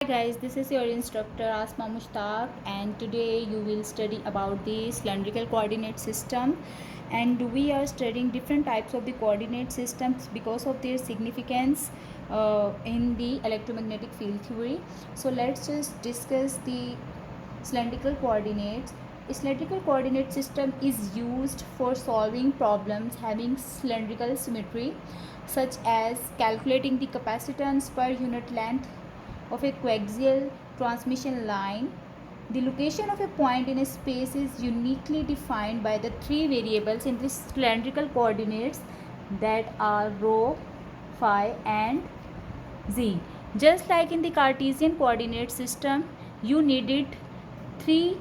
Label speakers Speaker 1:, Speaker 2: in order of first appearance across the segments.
Speaker 1: Hi guys, this is your instructor Asma Mushtaq, and today you will study about the cylindrical coordinate system. And we are studying different types of the coordinate systems because of their significance in the electromagnetic field theory. So let's just discuss the cylindrical coordinates. A cylindrical coordinate system is used for solving problems having cylindrical symmetry, such as calculating the capacitance per unit length of a coaxial transmission line. The location of a point in a space is uniquely defined by the three variables in the cylindrical coordinates, that are rho, phi and z. Just like in the Cartesian coordinate system, you needed three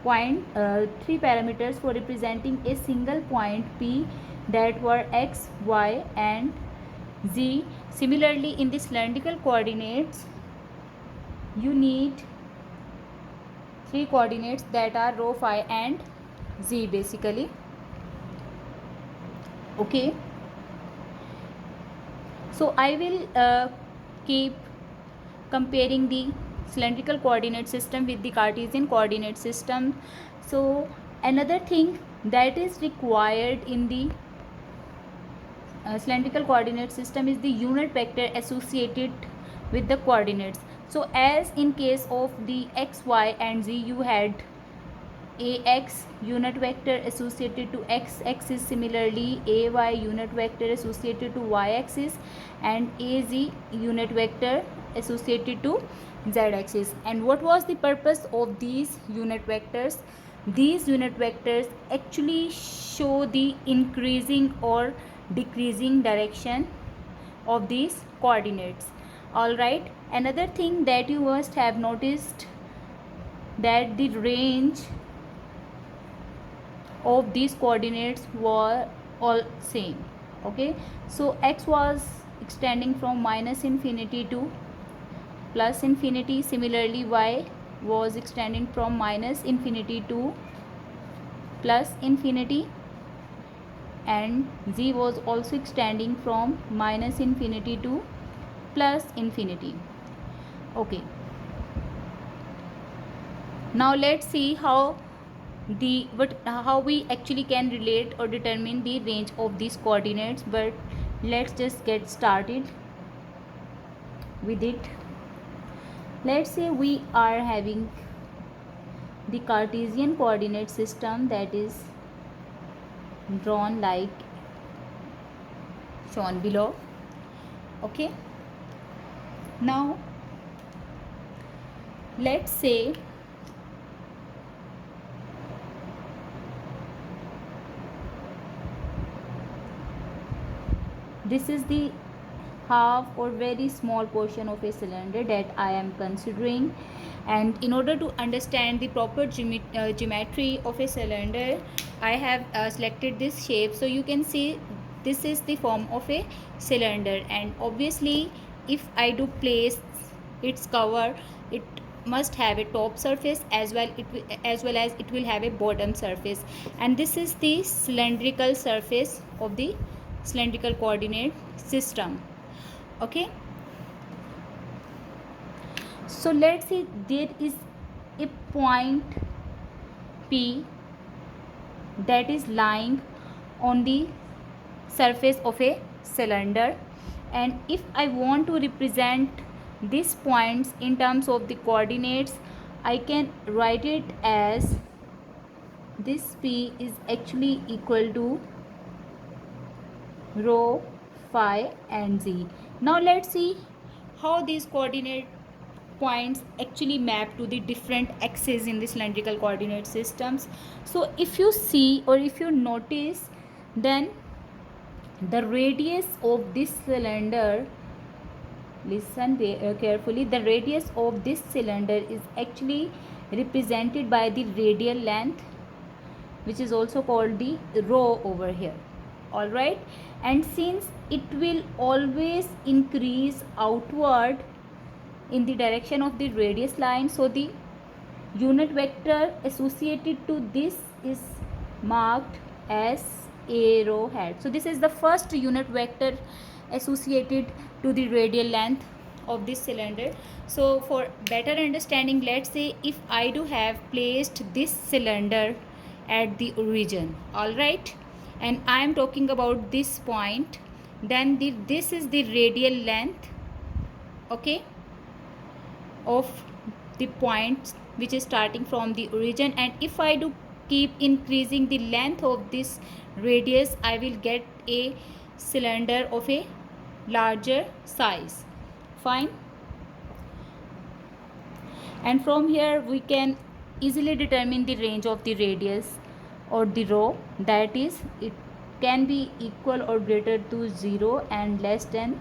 Speaker 1: three parameters for representing a single point P, that were x, y and z. Similarly, in the cylindrical coordinates, you need three coordinates, that are rho, phi and z basically. Okay, so I will keep comparing the cylindrical coordinate system with the Cartesian coordinate system. So another thing that is required in the cylindrical coordinate system is the unit vector associated with the coordinates. So as in case of the x, y and z, you had ax unit vector associated to x axis, similarly ay unit vector associated to y axis, and az unit vector associated to z axis. And what was the purpose of these unit vectors? These unit vectors actually show the increasing or decreasing direction of these coordinates. All right, another thing that you must have noticed, that the range of these coordinates were all same. Okay, so x was extending from minus infinity to plus infinity. Similarly, y was extending from minus infinity to plus infinity, and z was also extending from minus infinity to plus infinity. Okay, now let's see how we actually can relate or determine the range of these coordinates. But let's just get started with it. Let's say we are having the Cartesian coordinate system that is drawn like shown below. Okay, now let's say this is the half or very small portion of a cylinder that I am considering. And in order to understand the proper geometry of a cylinder, I have selected this shape. So you can see this is the form of a cylinder, and obviously if I do place its cover, it must have a top surface as well as it will have a bottom surface. And this is the cylindrical surface of the cylindrical coordinate system. Okay, so let's say there is a point P that is lying on the surface of a cylinder, and if I want to represent these points in terms of the coordinates, I can write it as this P is actually equal to rho, phi and z. Now let's see how these coordinate points actually map to the different axes in the cylindrical coordinate systems. So if you see or if you notice, then the radius of this cylinder, listen carefully, the radius of this cylinder is actually represented by the radial length, which is also called the rho over here. All right, and since it will always increase outward in the direction of the radius line, so the unit vector associated to this is marked as arrowhead. So this is the first unit vector associated to the radial length of this cylinder. So for better understanding, let's say if I do have placed this cylinder at the origin, all right, and I am talking about this point, then this is the radial length, okay, of the point which is starting from the origin. And if I do keep increasing the length of this radius, I will get a cylinder of a larger size. Fine. And from here we can easily determine the range of the radius or the rho, that is, it can be equal or greater to 0 and less than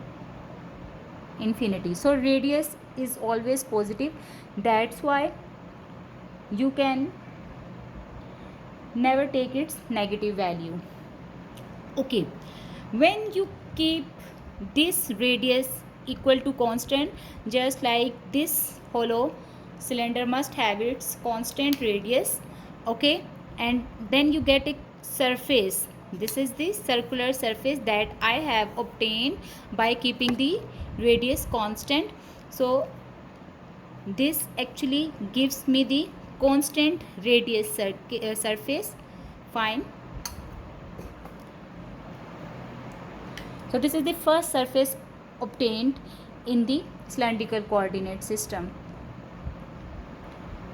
Speaker 1: infinity. So radius is always positive, that's why you can never take its negative value. Okay, when you keep this radius equal to constant, just like this hollow cylinder must have its constant radius, okay, and then you get a surface. This is the circular surface that I have obtained by keeping the radius constant. So this actually gives me the constant radius surface. Fine. So this is the first surface obtained in the cylindrical coordinate system.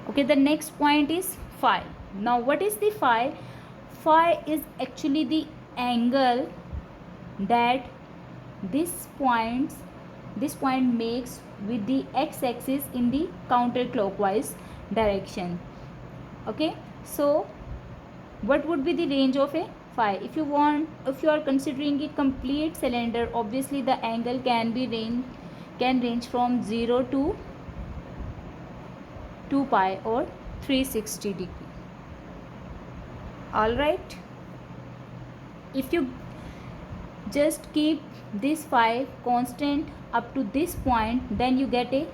Speaker 1: Okay, the next point is phi. Now what is the phi? Phi is actually the angle that this point makes with the x-axis in the counterclockwise direction. Okay, so what would be the range of a phi? If you are considering a complete cylinder, obviously the angle can range from 0 to 2 pi or 360 degree. All right, if you just keep this phi constant up to this point, then you get a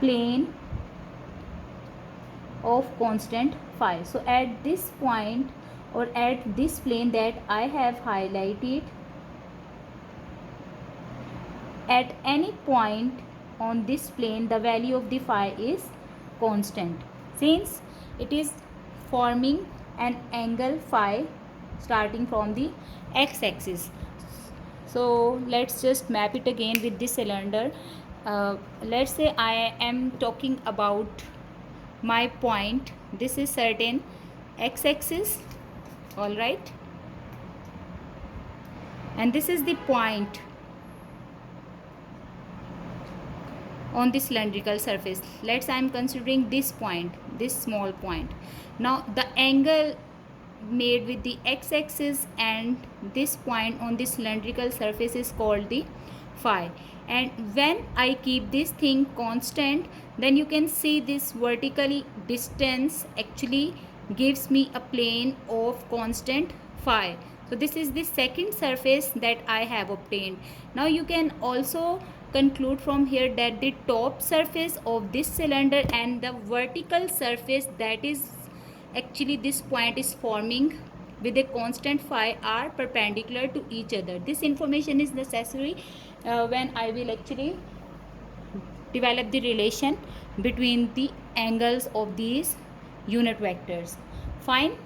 Speaker 1: plane of constant phi. So at this point or at this plane that I have highlighted, at any point on this plane the value of the phi is constant, since it is forming an angle phi starting from the x-axis. So let's just map it again with this cylinder. Let's say I am talking about my point. This is certain x-axis, all right, and this is the point on the cylindrical surface. Let's say I am considering this point, this small point. Now the angle made with the x-axis and this point on the cylindrical surface is called the phi. And when I keep this thing constant, then you can see this vertically distance actually gives me a plane of constant phi. So this is the second surface that I have obtained. Now you can also conclude from here that the top surface of this cylinder and the vertical surface that is actually this point is forming with a constant phi are perpendicular to each other. This information is necessary when I will actually develop the relation between the angles of these unit vectors. Fine.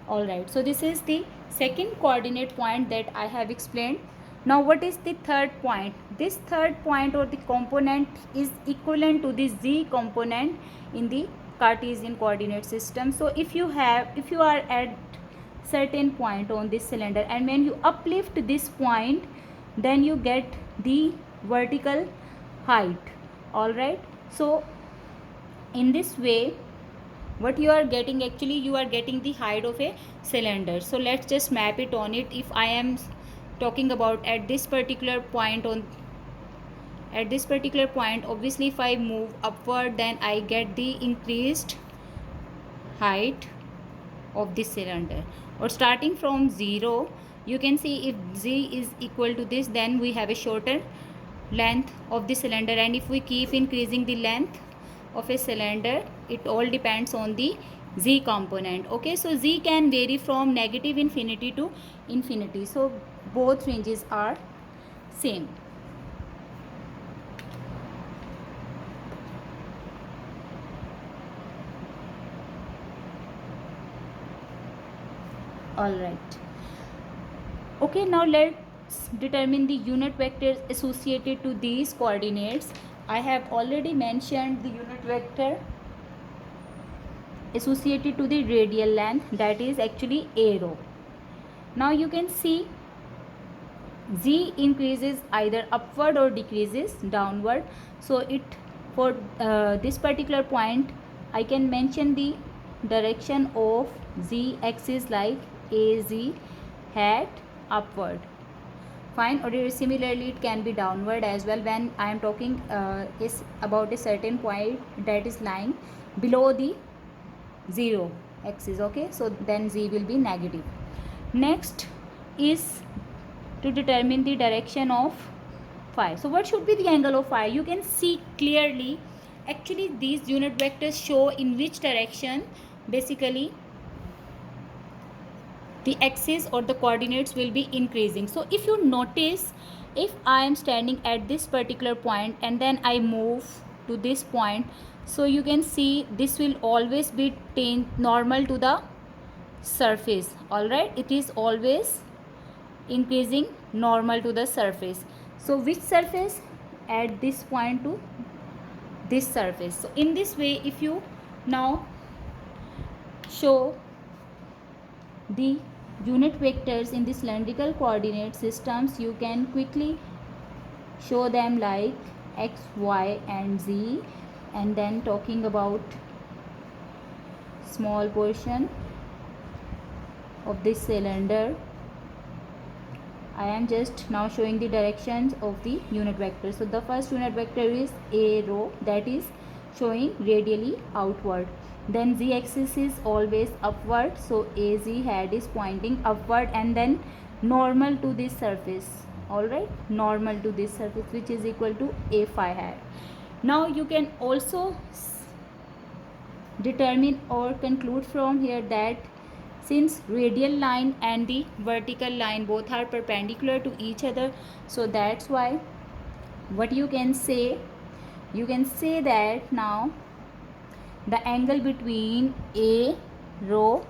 Speaker 1: Alright, so this is the second coordinate point that I have explained. Now what is the third point? This third point or the component is equivalent to the z component in the Cartesian coordinate system. So if you are at certain point on this cylinder and when you uplift this point, then you get the vertical height. All right, so in this way what you are getting, actually you are getting the height of a cylinder. So let's just map it on it. If I am talking about at this particular point, obviously if I move upward, then I get the increased height of this cylinder. Or starting from 0, you can see if z is equal to this, then we have a shorter length of the cylinder, and if we keep increasing the length of a cylinder, it all depends on the z component. Okay, so z can vary from negative infinity to infinity, so both ranges are same. All right. Okay, now let's determine the unit vectors associated to these coordinates. I have already mentioned the unit vector associated to the radial length, that is actually a rho. Now you can see z increases either upward or decreases downward. So it for this particular point I can mention the direction of z axis like az hat upward. Fine. Or similarly it can be downward as well when I am talking is about a certain point that is lying below the 0 axis. Okay, so then z will be negative. Next is to determine the direction of phi. So what should be the angle of phi? You can see clearly actually these unit vectors show in which direction basically the axis or the coordinates will be increasing. So if you notice, if I am standing at this particular point and then I move to this point, so you can see this will always be normal to the surface. All right, it is always increasing normal to the surface. So which surface? At this point to this surface. So in this way, if you now show the unit vectors in the cylindrical coordinate systems, you can quickly show them like x, y and z. And then talking about small portion of this cylinder, I am just now showing the directions of the unit vector. So the first unit vector is a rho, that is showing radially outward. Then z axis is always upward, so az head is pointing upward and then normal to this surface. All right, normal to this surface, which is equal to a phi head. Now you can also determine or conclude from here that since radial line and the vertical line both are perpendicular to each other, so that's why what you can say that now the angle between a rho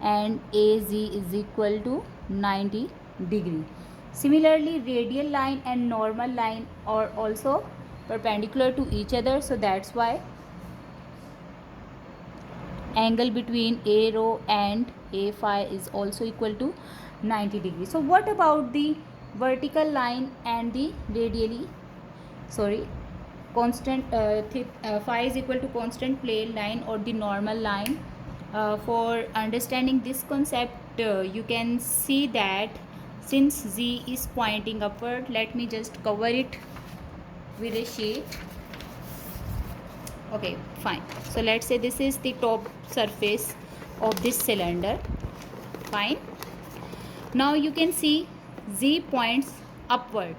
Speaker 1: and az is equal to 90 degree. Similarly, radial line and normal line are also perpendicular to each other, so that's why angle between a rho and a phi is also equal to 90 degrees. So what about the vertical line and the constant phi is equal to constant plane line or the normal line? For understanding this concept, you can see that since z is pointing upward, let me just cover it with a sheet. Okay, fine. So let's say this is the top surface of this cylinder. Fine. Now you can see z points upward.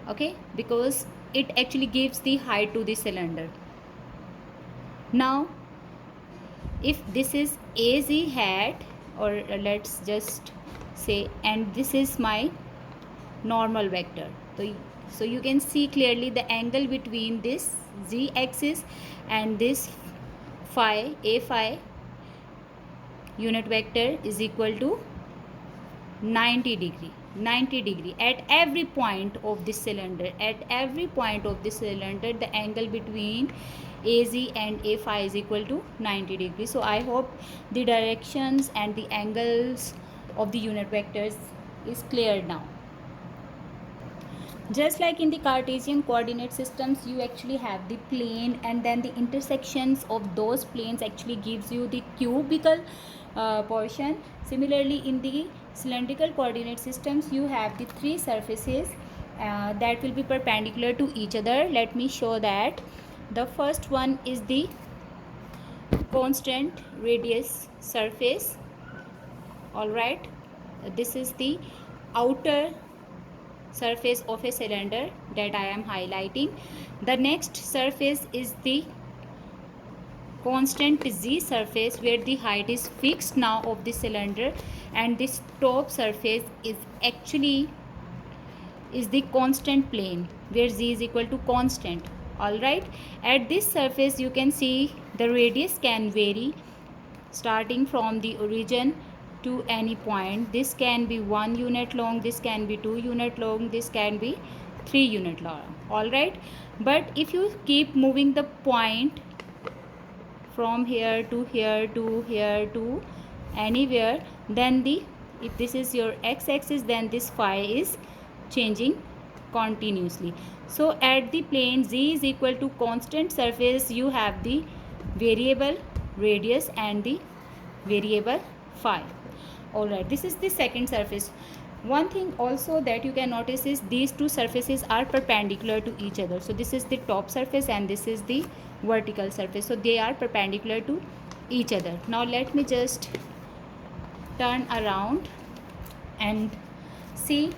Speaker 1: Okay, because it actually gives the height to the cylinder. Now if this is az hat, or let's just say, and this is my normal vector, so you can see clearly the angle between this z axis and this phi, a phi unit vector is equal to 90 degree at every point of this cylinder. At every point of this cylinder, the angle between az and a phi is equal to 90 degrees. So I hope the directions and the angles of the unit vectors is clear now. Just like in the Cartesian coordinate systems, you actually have the plane, and then the intersections of those planes actually gives you the cubical portion. Similarly, in the cylindrical coordinate systems, you have the three surfaces that will be perpendicular to each other. Let me show that. The first one is the constant radius surface. All right, this is the outer surface of a cylinder that I am highlighting. The next surface is the constant z surface, where the height is fixed now of the cylinder, and this top surface is actually is the constant plane where z is equal to constant. All right, at this surface you can see the radius can vary starting from the origin to any point. This can be 1 unit long, this can be 2 unit long, this can be 3 unit long. All right, but if you keep moving the point from here to here to here to anywhere, then if this is your x-axis, then this phi is changing continuously. So at the plane z is equal to constant surface, you have the variable radius and the variable phi. All right, this is the second surface. One thing also that you can notice is these two surfaces are perpendicular to each other. So this is the top surface and this is the vertical surface, so they are perpendicular to each other. Now let me just turn around and see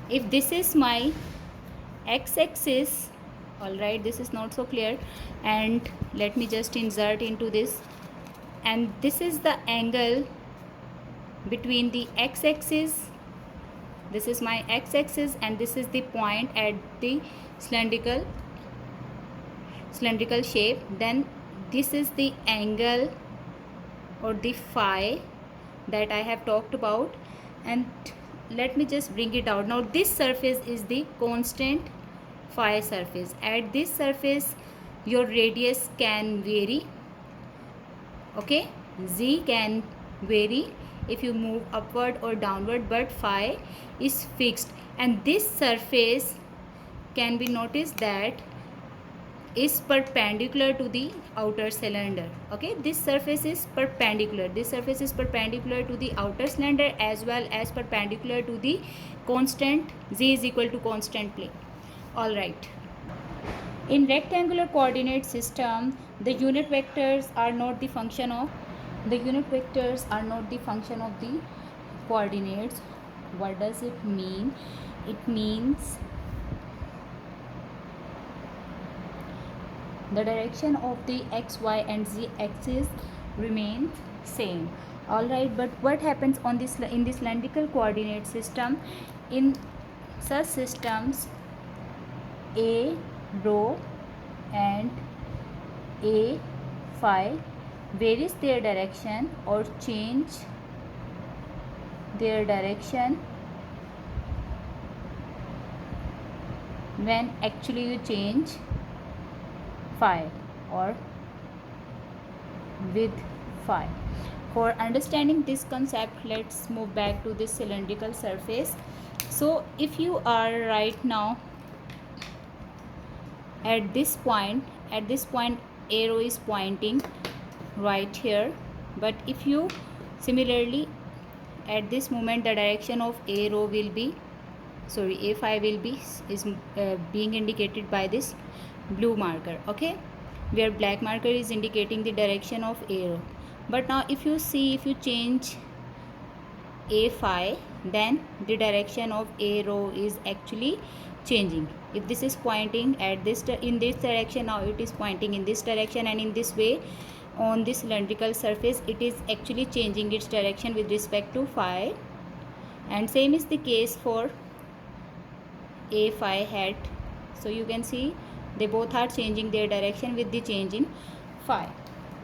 Speaker 1: if this is my x-axis. All right, this is not so clear, and let me just insert into this, and this is the angle between the x-axis. This is my x-axis and this is the point at the cylindrical shape. Then this is the angle or the phi that I have talked about, and let me just bring it out. Now this surface is the constant phi surface. At this surface your radius can vary, okay, z can vary if you move upward or downward, but phi is fixed. And this surface can be noticed that is perpendicular to the outer cylinder. Okay, this surface is perpendicular. This surface is perpendicular to the outer cylinder as well as perpendicular to the constant z is equal to constant plane. All right. In rectangular coordinate system, the unit vectors are not the function of the coordinates. What does it mean? It means the direction of the x, y and z axis remains same. All right, but what happens on this in this cylindrical coordinate system? In such systems, a rho and a phi varies their direction or change their direction when actually you change phi or with phi. For understanding this concept, let's move back to this cylindrical surface. So if you are right now at this point arrow is pointing right here, but if you similarly at this moment the direction of arrow will be a phi will be being indicated by this blue marker, okay, where black marker is indicating the direction of arrow. But now if you change a phi, then the direction of arrow is actually changing. If this is pointing at this in this direction, now it is pointing in this direction, and in this way on this cylindrical surface it is actually changing its direction with respect to phi. And same is the case for a phi hat. So you can see they both are changing their direction with the change in phi.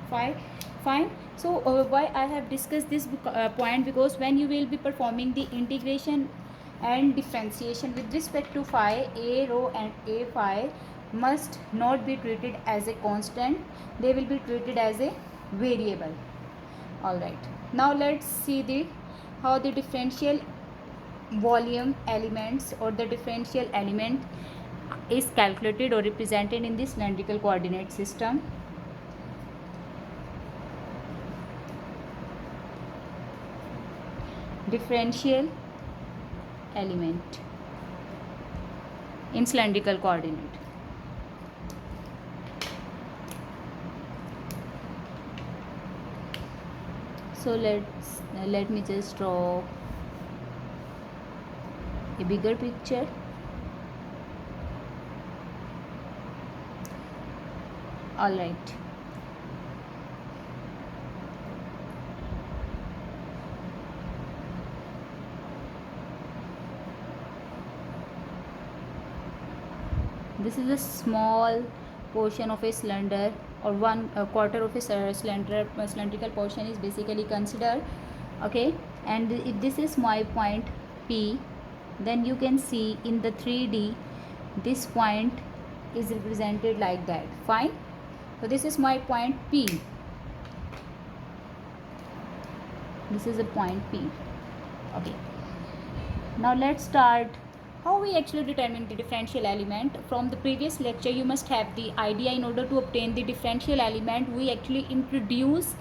Speaker 1: Fine. So why I have discussed this point, because when you will be performing the integration and differentiation with respect to phi, a rho and a phi must not be treated as a constant, they will be treated as a variable. All right, now let's see how the differential volume elements or the differential element is calculated or represented in this cylindrical coordinate system. Differential element in cylindrical coordinate. So let me just draw a bigger picture. All right. this is a small portion of a cylinder, or one quarter of a cylindrical portion is basically considered. Okay, and if this is my point P, then you can see in the 3D this point is represented like that. Fine. So this is my point P. This is a point P. Okay, now let's start how we actually determine the differential element. From the previous lecture you must have the idea. In order to obtain the differential element, we actually introduce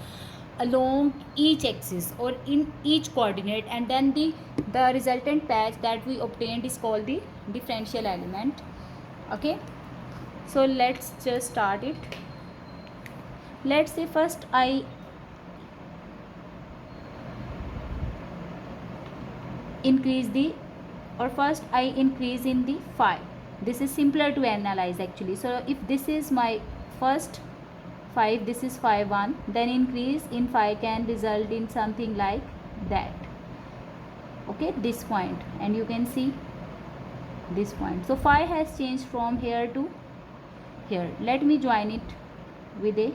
Speaker 1: along each axis or in each coordinate, and then the resultant patch that we obtained is called the differential element. Okay, so let's just start it. Let's say first I increase in the phi. This is simpler to analyze actually. So if this is my first phi, this is phi 1, then increase in phi can result in something like that. Okay, this point, and you can see this point. So phi has changed from here to here. Let me join it with a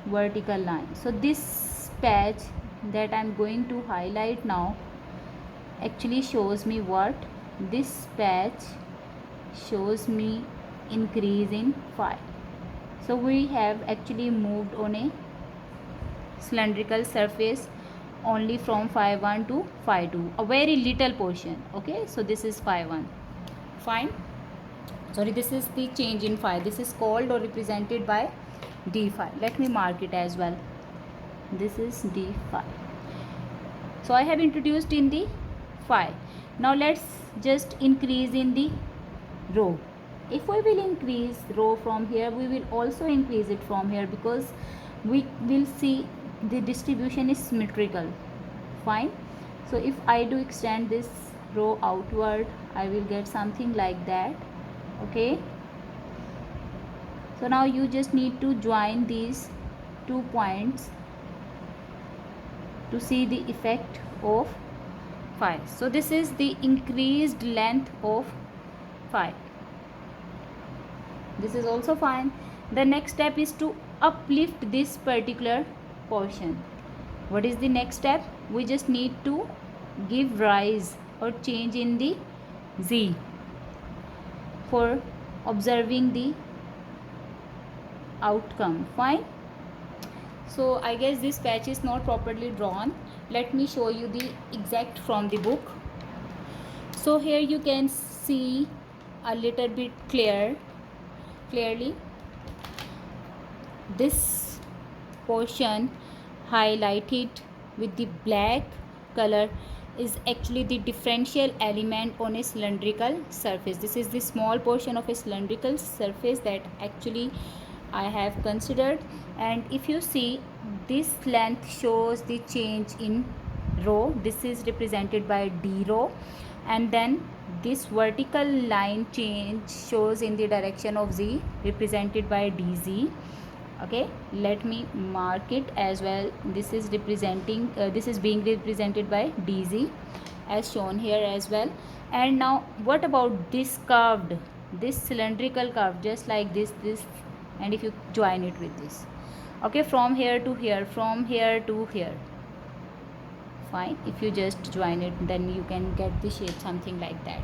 Speaker 1: vertical line. So this patch that I am going to highlight now actually shows me what? This patch shows me increase in phi. So we have actually moved on a cylindrical surface only from phi 1 to phi 2, a very little portion. Okay, so this is phi 1. Fine. Sorry, this is the change in phi. This is called or represented by d phi. Let me mark it as well. This is d phi. So I have introduced in the phi. Now let's just increase in the rho. If we will increase rho from here, we will also increase it from here, because we will see the distribution is symmetrical. Fine. So if I do extend this rho outward, I will get something like that. Okay, so now you just need to join these 2 points to see the effect of phi. So this is the increased length of phi. This is also fine. The next step is to uplift this particular portion. What is the next step? We just need to give rise or change in the z for observing the outcome. Fine. So I guess this patch is not properly drawn. Let me show you the exact from the book. So here you can see a little bit clearly this portion highlighted with the black color is actually the differential element on a cylindrical surface. This is the small portion of a cylindrical surface that actually I have considered, and if you see, this length shows the change in rho. This is represented by d rho, and then this vertical line change shows in the direction of z, represented by dz. Okay, let me mark it as well. This is representing this is being represented by dz as shown here as well. And now what about this curved, this cylindrical curve, just like this, and if you join it with this, okay, from here to here, from here to here. Fine. If you just join it, then you can get the shape something like that.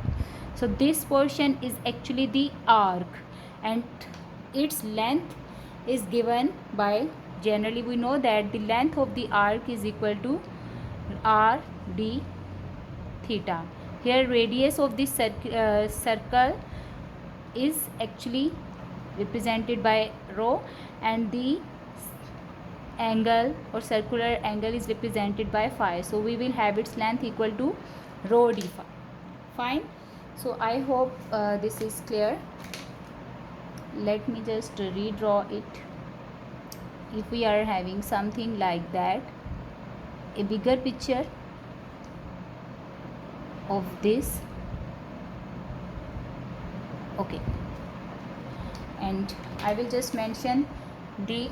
Speaker 1: So this portion is actually the arc, and its length is given by, generally we know that the length of the arc is equal to r d theta. Here radius of this circle is actually represented by rho, and the angle or circular angle is represented by phi. So we will have its length equal to rho d phi. Fine. So I hope this is clear. Let me just redraw it. If we are having something like that, a bigger picture of this. Okay, and I will just mention the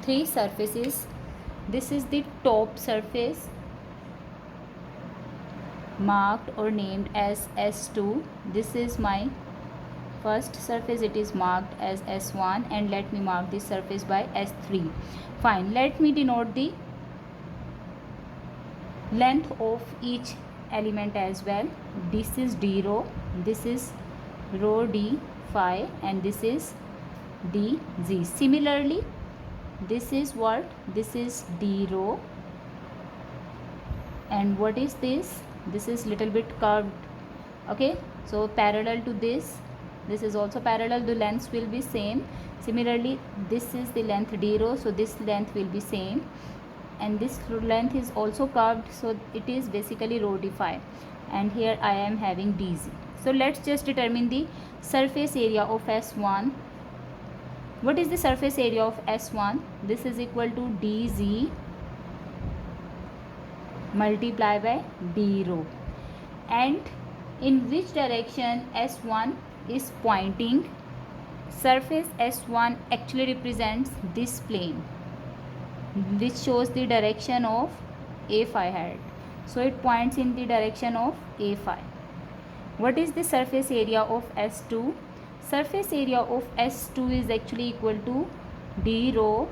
Speaker 1: 3 surfaces. This is the top surface marked or named as S2. This is my first surface, it is marked as S1, and let me mark this surface by S3. Fine, let me denote the length of each element as well. This is d rho, this is rho d phi, and this is dz. Similarly, this is what? This is d rho, and what is this? This is little bit curved. Okay, so parallel to this is also parallel, the lengths will be same. Similarly, this is the length d rho, so this length will be same, and this length is also curved, so it is basically rho d phi, and here I am having dz. So let's just determine the surface area of S1. What is the surface area of S1? This is equal to dz multiply by d rho. And in which direction S1 is pointing? Surface S1 actually represents this plane, which shows the direction of a phi hat. So it points in the direction of a phi. What is the surface area of S2? Surface area of S2 is actually equal to d rho,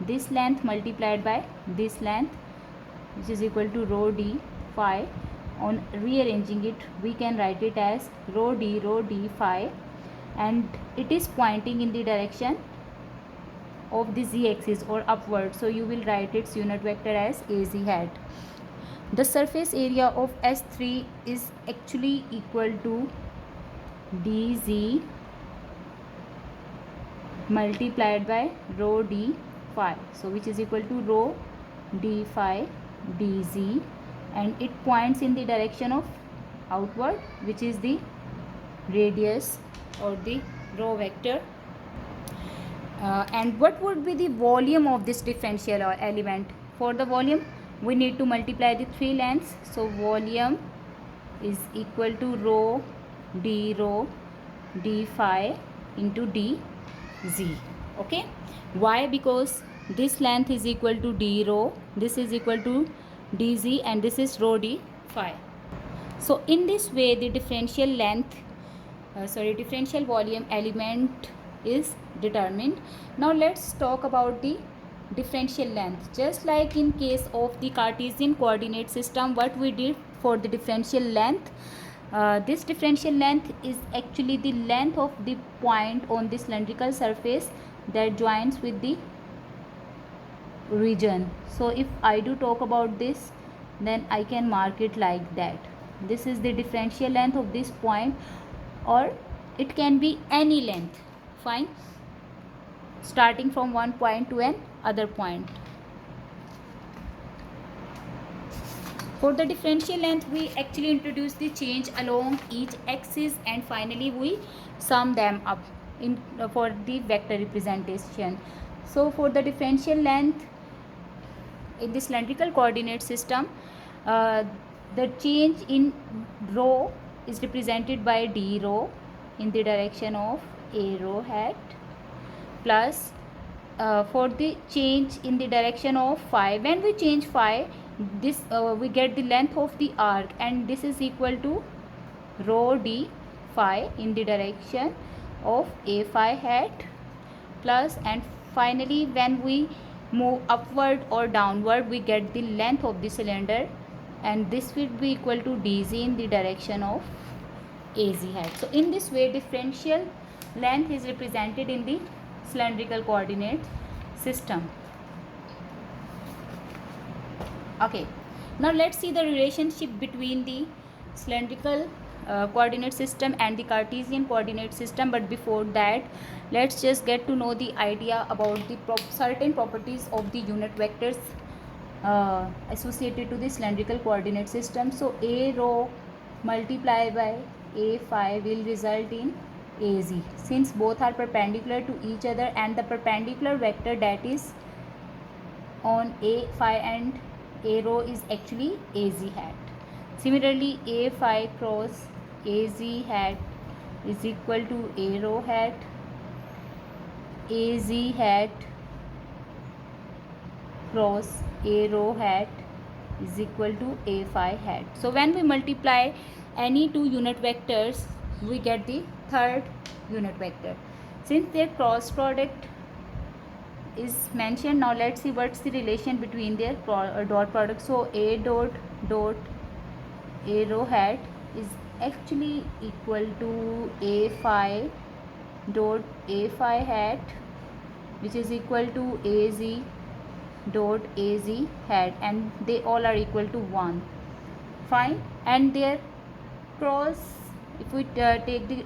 Speaker 1: this length multiplied by this length, which is equal to rho d phi. On rearranging it, we can write it as rho d phi, and it is pointing in the direction of the z-axis or upward, so you will write its unit vector as az hat. The surface area of S3 is actually equal to dz multiplied by rho d phi, so which is equal to rho d phi dz, and it points in the direction of outward, which is the radius or the rho vector. And what would be the volume of this differential element? For the volume, we need to multiply the three lengths, so volume is equal to rho d phi into dz. Okay, why? Because this length is equal to d rho, this is equal to dz, and this is rho d phi. So in this way, the differential volume element is determined. Now let's talk about the differential length. Just like in case of the Cartesian coordinate system, what we did for the differential length, this differential length is actually the length of the point on the cylindrical surface that joins with the region. So if I do talk about this, then I can mark it like that. This is the differential length of this point, or it can be any length, fine, starting from one point to an other point. For the differential length, we actually introduce the change along each axis, and finally we sum them up in for the vector representation. So for the differential length in the cylindrical coordinate system, the change in rho is represented by d rho in the direction of a rho hat, plus for the change in the direction of phi, when we change phi, this we get the length of the arc, and this is equal to rho d phi in the direction of a phi hat, plus, and finally when we move upward or downward, we get the length of the cylinder, and this will be equal to dz in the direction of az hat. So in this way, differential length is represented in the cylindrical coordinate system. Okay, now let's see the relationship between the cylindrical coordinate system and the Cartesian coordinate system. But before that, let's just get to know the idea about the certain properties of the unit vectors associated to the cylindrical coordinate system. So a rho multiplied by a phi will result in az, since both are perpendicular to each other, and the perpendicular vector that is on a phi and a rho is actually az hat. Similarly, a phi cross az hat is equal to a rho hat, az hat cross a rho hat is equal to a phi hat. So when we multiply any two unit vectors, we get the third unit vector. Since their cross product is mentioned, now let's see what's the relation between their dot product. So a dot a row hat is actually equal to a phi dot a phi hat, which is equal to az dot az hat, and they all are equal to 1. Fine. And their cross, if we take the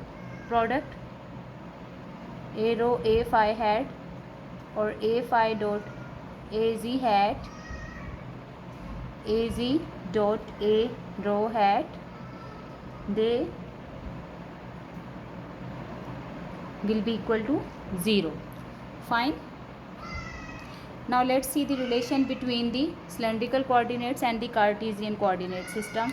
Speaker 1: product a row a phi hat or a phi dot az hat, az dot a row hat, they will be equal to 0. Fine. Now let's see the relation between the cylindrical coordinates and the Cartesian coordinate system.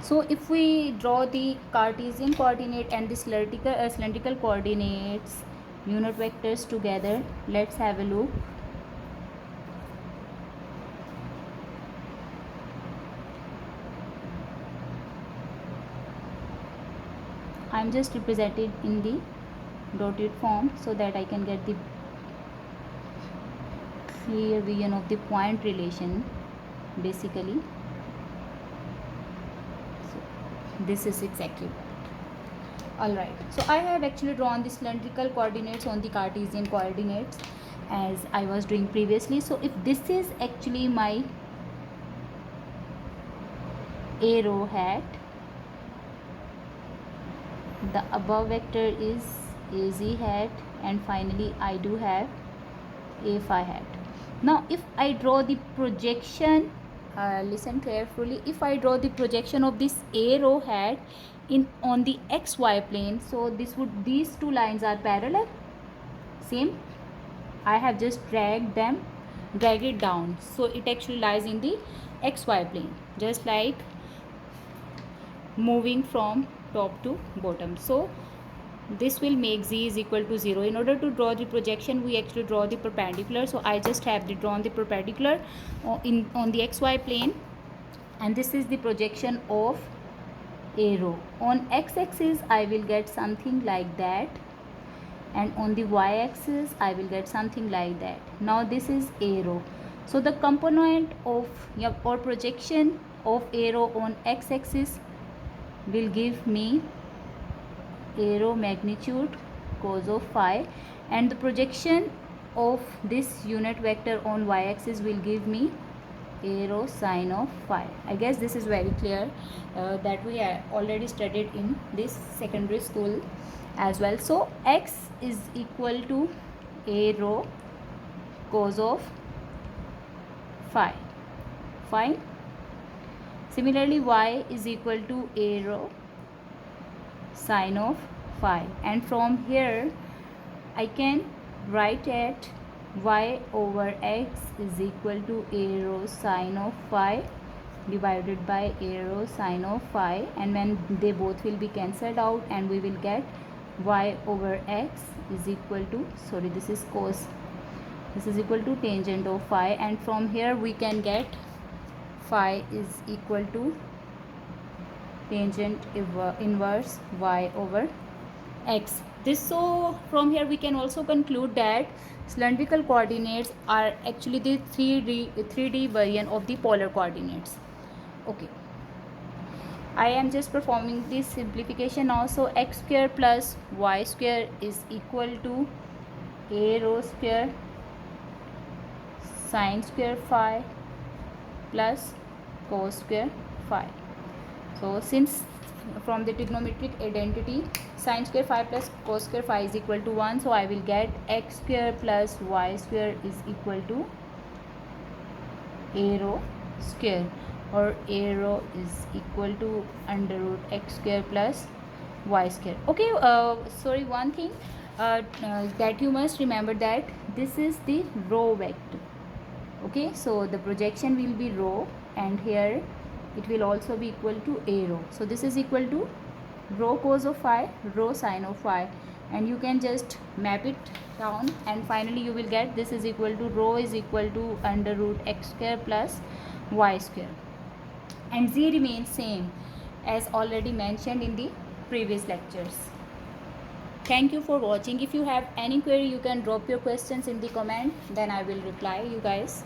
Speaker 1: So if we draw the Cartesian coordinate and the cylindrical coordinates unit vectors together, let's have a look. I'm just represented in the dotted form so that I can get the clear vision of the point relation basically. This is exactly what. Alright, so I have actually drawn the cylindrical coordinates on the Cartesian coordinates as I was doing previously. So if this is actually my a row hat, the above vector is az hat, and finally I do have a phi hat. Now if I draw the projection, listen carefully, if I draw the projection of this a row hat on the xy plane, so these two lines are parallel, same, I have just drag it down, so it actually lies in the xy plane, just like moving from top to bottom. So this will make z is equal to 0. In order to draw the projection, we actually draw the perpendicular, so I just have drawn the perpendicular on the xy plane, and this is the projection of a row. On x-axis I will get something like that, and on the y-axis I will get something like that. Now this is a row, so the component of or projection of a row on x-axis will give me a row magnitude cos of phi, and the projection of this unit vector on y-axis will give me a row sine of phi. I guess this is very clear, that we have already studied in this secondary school as well. So x is equal to a row cos of phi. Fine. Similarly, y is equal to a row sine of phi, and from here I can write it y over x is equal to a row sine of phi divided by a row sine of phi, and when they both will be cancelled out, and we will get y over x is equal to, sorry, this is cos, this is equal to tangent of phi, and from here we can get phi is equal to tangent inverse y over x. So from here we can also conclude that cylindrical coordinates are actually the 3D variant of the polar coordinates. Okay, I am just performing this simplification now. So x square plus y square is equal to a row square sine square phi plus cos square phi. So since from the trigonometric identity sine square phi plus cos square phi is equal to 1, so I will get x square plus y square is equal to a row square, or a row is equal to under root x square plus y square. Okay, sorry, one thing, that you must remember that this is the row vector. Okay, so the projection will be rho, and here it will also be equal to a rho. So this is equal to rho cos of phi, rho sin of phi, and you can just map it down, and finally you will get this is equal to rho is equal to under root x square plus y square, and z remains same as already mentioned in the previous lectures. Thank you for watching. If you have any query, you can drop your questions in the comment, then I will reply you guys.